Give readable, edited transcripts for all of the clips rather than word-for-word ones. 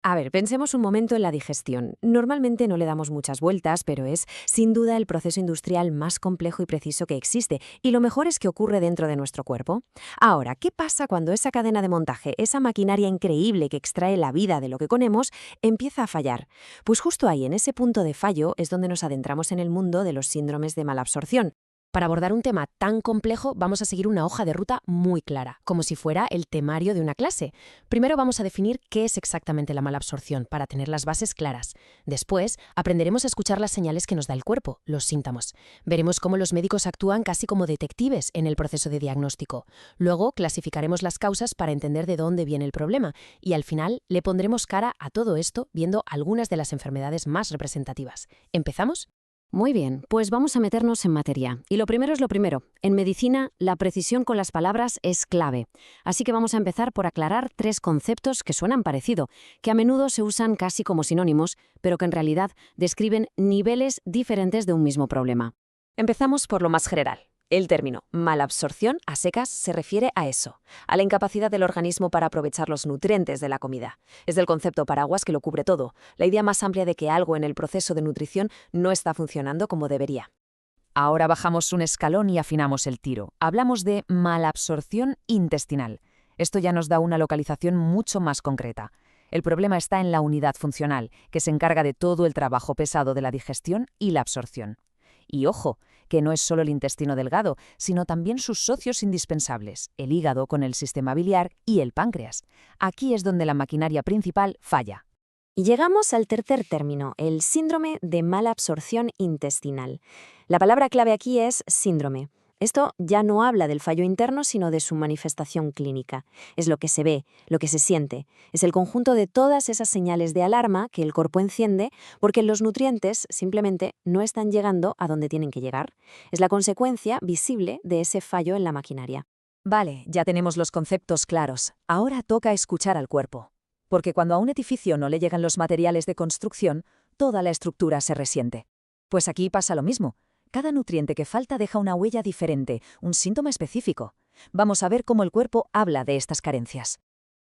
A ver, pensemos un momento en la digestión. Normalmente no le damos muchas vueltas, pero es, sin duda, el proceso industrial más complejo y preciso que existe, y lo mejor es que ocurre dentro de nuestro cuerpo. Ahora, ¿qué pasa cuando esa cadena de montaje, esa maquinaria increíble que extrae la vida de lo que comemos, empieza a fallar? Pues justo ahí, en ese punto de fallo, es donde nos adentramos en el mundo de los síndromes de malabsorción. Para abordar un tema tan complejo vamos a seguir una hoja de ruta muy clara, como si fuera el temario de una clase. Primero vamos a definir qué es exactamente la malabsorción para tener las bases claras. Después aprenderemos a escuchar las señales que nos da el cuerpo, los síntomas. Veremos cómo los médicos actúan casi como detectives en el proceso de diagnóstico. Luego clasificaremos las causas para entender de dónde viene el problema y al final le pondremos cara a todo esto viendo algunas de las enfermedades más representativas. ¿Empezamos? Muy bien, pues vamos a meternos en materia. Y lo primero es lo primero. En medicina, la precisión con las palabras es clave. Así que vamos a empezar por aclarar tres conceptos que suenan parecido, que a menudo se usan casi como sinónimos, pero que en realidad describen niveles diferentes de un mismo problema. Empezamos por lo más general. El término malabsorción a secas se refiere a eso, a la incapacidad del organismo para aprovechar los nutrientes de la comida. Es el concepto paraguas que lo cubre todo, la idea más amplia de que algo en el proceso de nutrición no está funcionando como debería. Ahora bajamos un escalón y afinamos el tiro. Hablamos de malabsorción intestinal. Esto ya nos da una localización mucho más concreta. El problema está en la unidad funcional, que se encarga de todo el trabajo pesado de la digestión y la absorción. Y ojo, que no es solo el intestino delgado, sino también sus socios indispensables, el hígado con el sistema biliar y el páncreas. Aquí es donde la maquinaria principal falla. Y llegamos al tercer término, el síndrome de mala absorción intestinal. La palabra clave aquí es síndrome. Esto ya no habla del fallo interno, sino de su manifestación clínica. Es lo que se ve, lo que se siente. Es el conjunto de todas esas señales de alarma que el cuerpo enciende porque los nutrientes simplemente no están llegando a donde tienen que llegar. Es la consecuencia visible de ese fallo en la maquinaria. Vale, ya tenemos los conceptos claros. Ahora toca escuchar al cuerpo. Porque cuando a un edificio no le llegan los materiales de construcción, toda la estructura se resiente. Pues aquí pasa lo mismo. Cada nutriente que falta deja una huella diferente, un síntoma específico. Vamos a ver cómo el cuerpo habla de estas carencias.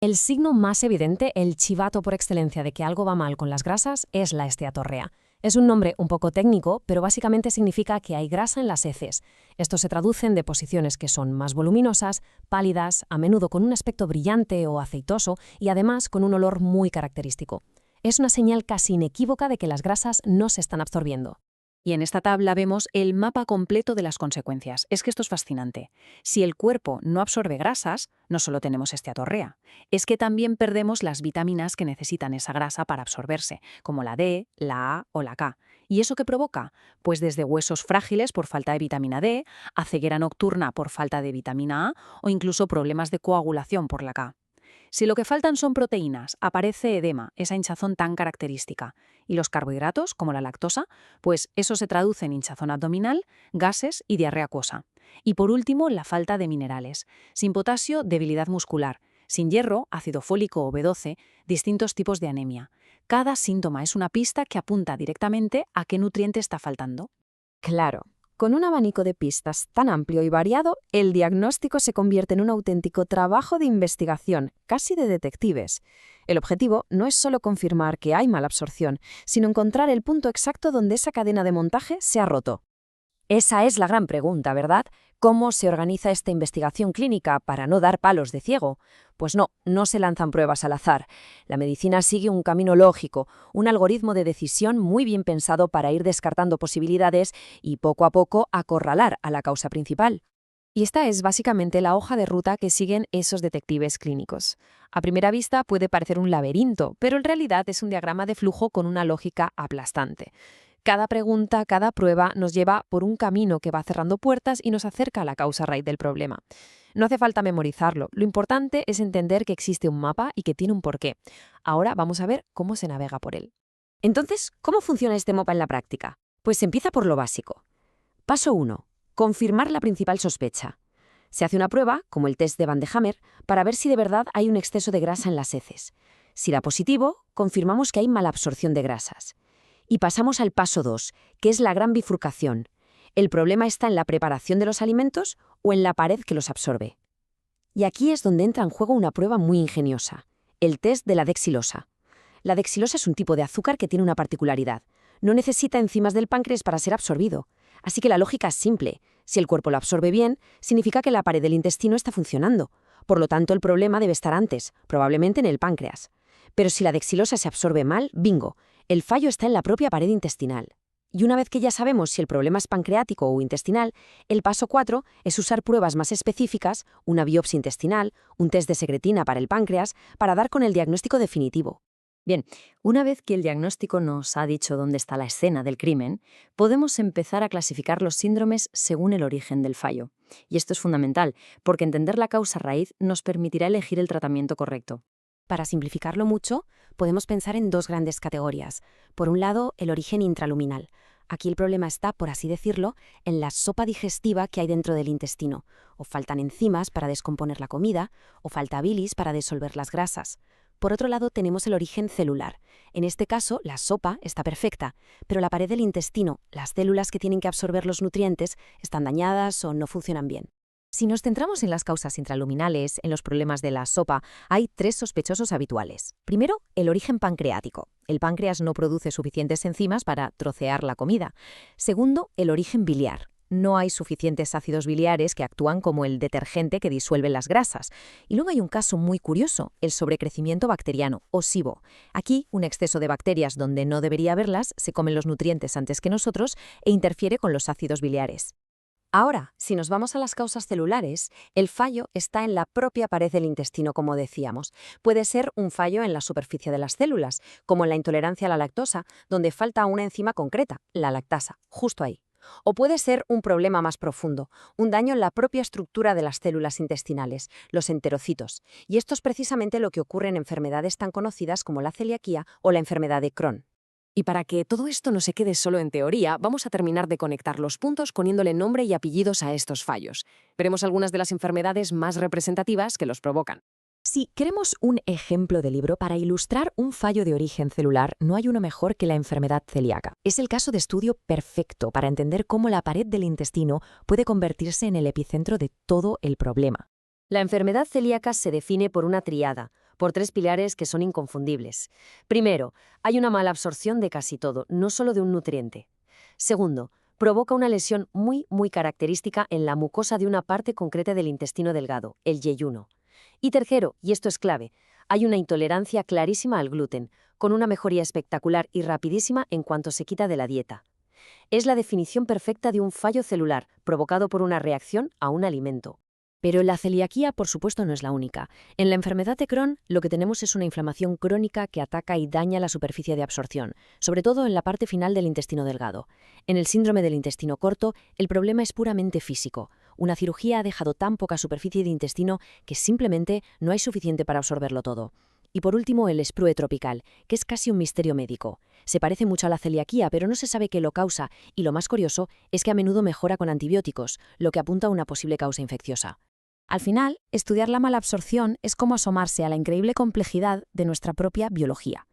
El signo más evidente, el chivato por excelencia de que algo va mal con las grasas, es la esteatorrea. Es un nombre un poco técnico, pero básicamente significa que hay grasa en las heces. Esto se traduce en deposiciones que son más voluminosas, pálidas, a menudo con un aspecto brillante o aceitoso y además con un olor muy característico. Es una señal casi inequívoca de que las grasas no se están absorbiendo. Y en esta tabla vemos el mapa completo de las consecuencias. Es que esto es fascinante. Si el cuerpo no absorbe grasas, no solo tenemos esteatorrea, es que también perdemos las vitaminas que necesitan esa grasa para absorberse, como la D, la A o la K. ¿Y eso qué provoca? Pues desde huesos frágiles por falta de vitamina D, a ceguera nocturna por falta de vitamina A o incluso problemas de coagulación por la K. Si lo que faltan son proteínas, aparece edema, esa hinchazón tan característica. Y los carbohidratos, como la lactosa, pues eso se traduce en hinchazón abdominal, gases y diarrea acuosa. Y por último, la falta de minerales. Sin potasio, debilidad muscular. Sin hierro, ácido fólico o B12, distintos tipos de anemia. Cada síntoma es una pista que apunta directamente a qué nutriente está faltando. Claro, con un abanico de pistas tan amplio y variado, el diagnóstico se convierte en un auténtico trabajo de investigación, casi de detectives. El objetivo no es solo confirmar que hay malabsorción, sino encontrar el punto exacto donde esa cadena de montaje se ha roto. Esa es la gran pregunta, ¿verdad? ¿Cómo se organiza esta investigación clínica para no dar palos de ciego? Pues no se lanzan pruebas al azar. La medicina sigue un camino lógico, un algoritmo de decisión muy bien pensado para ir descartando posibilidades y poco a poco acorralar a la causa principal. Y esta es básicamente la hoja de ruta que siguen esos detectives clínicos. A primera vista puede parecer un laberinto, pero en realidad es un diagrama de flujo con una lógica aplastante. Cada pregunta, cada prueba nos lleva por un camino que va cerrando puertas y nos acerca a la causa raíz del problema. No hace falta memorizarlo, lo importante es entender que existe un mapa y que tiene un porqué. Ahora vamos a ver cómo se navega por él. Entonces, ¿cómo funciona este mapa en la práctica? Pues empieza por lo básico. Paso 1. Confirmar la principal sospecha. Se hace una prueba, como el test de Van de Hammer, para ver si de verdad hay un exceso de grasa en las heces. Si da positivo, confirmamos que hay malabsorción de grasas. Y pasamos al paso 2, que es la gran bifurcación. ¿El problema está en la preparación de los alimentos o en la pared que los absorbe? Y aquí es donde entra en juego una prueba muy ingeniosa, el test de la dexilosa. La dexilosa es un tipo de azúcar que tiene una particularidad. No necesita enzimas del páncreas para ser absorbido. Así que la lógica es simple. Si el cuerpo lo absorbe bien, significa que la pared del intestino está funcionando. Por lo tanto, el problema debe estar antes, probablemente en el páncreas. Pero si la dexilosa se absorbe mal, bingo, el fallo está en la propia pared intestinal. Y una vez que ya sabemos si el problema es pancreático o intestinal, el paso 4 es usar pruebas más específicas, una biopsia intestinal, un test de secretina para el páncreas, para dar con el diagnóstico definitivo. Bien, una vez que el diagnóstico nos ha dicho dónde está la escena del crimen, podemos empezar a clasificar los síndromes según el origen del fallo. Y esto es fundamental, porque entender la causa raíz nos permitirá elegir el tratamiento correcto. Para simplificarlo mucho, podemos pensar en dos grandes categorías. Por un lado, el origen intraluminal. Aquí el problema está, por así decirlo, en la sopa digestiva que hay dentro del intestino. O faltan enzimas para descomponer la comida, o falta bilis para disolver las grasas. Por otro lado, tenemos el origen celular. En este caso, la sopa está perfecta, pero la pared del intestino, las células que tienen que absorber los nutrientes, están dañadas o no funcionan bien. Si nos centramos en las causas intraluminales, en los problemas de la sopa, hay 3 sospechosos habituales. Primero, el origen pancreático. El páncreas no produce suficientes enzimas para trocear la comida. Segundo, el origen biliar. No hay suficientes ácidos biliares que actúan como el detergente que disuelve las grasas. Y luego hay un caso muy curioso, el sobrecrecimiento bacteriano, o SIBO. Aquí, un exceso de bacterias donde no debería haberlas, se comen los nutrientes antes que nosotros e interfiere con los ácidos biliares. Ahora, si nos vamos a las causas celulares, el fallo está en la propia pared del intestino, como decíamos. Puede ser un fallo en la superficie de las células, como en la intolerancia a la lactosa, donde falta una enzima concreta, la lactasa, justo ahí. O puede ser un problema más profundo, un daño en la propia estructura de las células intestinales, los enterocitos. Y esto es precisamente lo que ocurre en enfermedades tan conocidas como la celiaquía o la enfermedad de Crohn. Y para que todo esto no se quede solo en teoría, vamos a terminar de conectar los puntos poniéndole nombre y apellidos a estos fallos. Veremos algunas de las enfermedades más representativas que los provocan. Si queremos un ejemplo de libro para ilustrar un fallo de origen celular, no hay uno mejor que la enfermedad celíaca. Es el caso de estudio perfecto para entender cómo la pared del intestino puede convertirse en el epicentro de todo el problema. La enfermedad celíaca se define por una tríada, por 3 pilares que son inconfundibles. Primero, hay una mala absorción de casi todo, no solo de un nutriente. Segundo, provoca una lesión muy característica en la mucosa de una parte concreta del intestino delgado, el yeyuno. Y tercero, y esto es clave, hay una intolerancia clarísima al gluten, con una mejoría espectacular y rapidísima en cuanto se quita de la dieta. Es la definición perfecta de un fallo celular provocado por una reacción a un alimento. Pero la celiaquía, por supuesto, no es la única. En la enfermedad de Crohn, lo que tenemos es una inflamación crónica que ataca y daña la superficie de absorción, sobre todo en la parte final del intestino delgado. En el síndrome del intestino corto, el problema es puramente físico. Una cirugía ha dejado tan poca superficie de intestino que simplemente no hay suficiente para absorberlo todo. Y por último, el sprue tropical, que es casi un misterio médico. Se parece mucho a la celiaquía, pero no se sabe qué lo causa, y lo más curioso es que a menudo mejora con antibióticos, lo que apunta a una posible causa infecciosa. Al final, estudiar la malabsorción es como asomarse a la increíble complejidad de nuestra propia biología.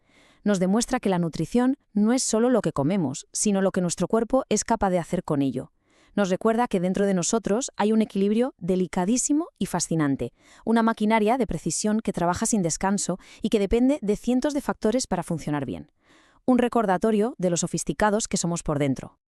Nos demuestra que la nutrición no es solo lo que comemos, sino lo que nuestro cuerpo es capaz de hacer con ello. Nos recuerda que dentro de nosotros hay un equilibrio delicadísimo y fascinante, una maquinaria de precisión que trabaja sin descanso y que depende de cientos de factores para funcionar bien. Un recordatorio de lo sofisticados que somos por dentro.